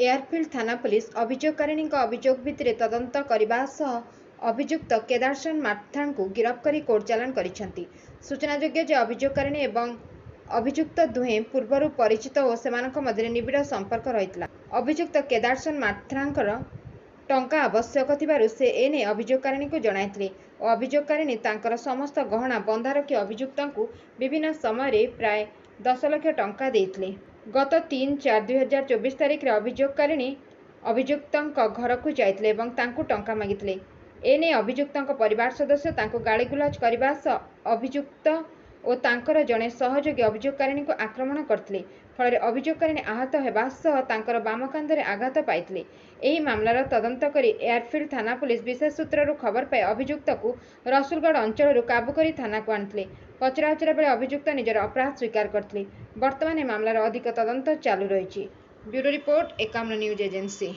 एयरफिल्ड थाना पुलिस अभियोगकारिणी अभियोग भित्तिरे तदंत करने सह अभियुक्त केदारसन माथां को गिरफ्त कर कोर्ट चालाण करिसेंति। सूचनायोग्य जे अभियोगकारिणी एवं अभियुक्त दुहें पूर्वर परिचित और सेमानक मध्य निबिड़ संपर्क रहितला। अभियुक्त केदारसन माथांकर टंका आवश्यक थिबारु से एने अभियोगकारिणी को जणाइथिले और अभियोगकारिणी तांकर समस्त गहना बंधा रखी अभियुक्तଙ୍କୁ विभिन्न समय प्राय 10 लाख टंका देइथिले। गत 3/4/2024 तारिख रे अभियोगकारिणी अभियुक्तଙ୍କ घरକୁ ଯାଇଥିଲେ ଏବଂ ତାଙ୍କୁ ଟଙ୍କା ମାଗିଥିଲେ। ଏନେ ଅଭିଯୁକ୍ତଙ୍କ ପରିବାର ସଦସ୍ୟ ତାଙ୍କୁ ଗାଳିଗୁଲଜ କରିବା ସହ ଅଭିଯୁକ୍ତ ଓ ତାଙ୍କର ଜଣେ ସହଯୋଗୀ ଅଭିଯୋଗକାରିଣୀଙ୍କୁ ଆକ୍ରମଣ କରିଥିଲେ। ଫଳରେ ଅଭିଯୋଗକାରିଣୀ ଆହତ ହେବା ସହ ତାଙ୍କର ବାମ କାନ୍ଧରେ ଆଘାତ ପାଇଥିଲେ। ଏହି ମାମଲାର ତଦନ୍ତ କରି ଏୟାରଫିଲ୍ଡ ଥାନା ପୁଲିସ ବିଶେଷ ସୂତ୍ରରୁ ଖବର ପାଇ ଅଭିଯୁକ୍ତକୁ ରସୁଲଗଡ଼ ଅଞ୍ଚଳରୁ କାବୁ କରି ଥାନାକୁ ଆଣିଥିଲେ। ପଚରାଉଚରା ବେଳେ ଅଭିଯୁକ୍ତ ନିଜର ଅପରାଧ ସ୍ୱୀକାର କରିଥିଲେ। ବର୍ତ୍ତମାନ ଏ ମାମଲାର ଅଧିକ ତଦନ୍ତ ଚାଲୁ ରହିଛି। Bureau report 51 news agency.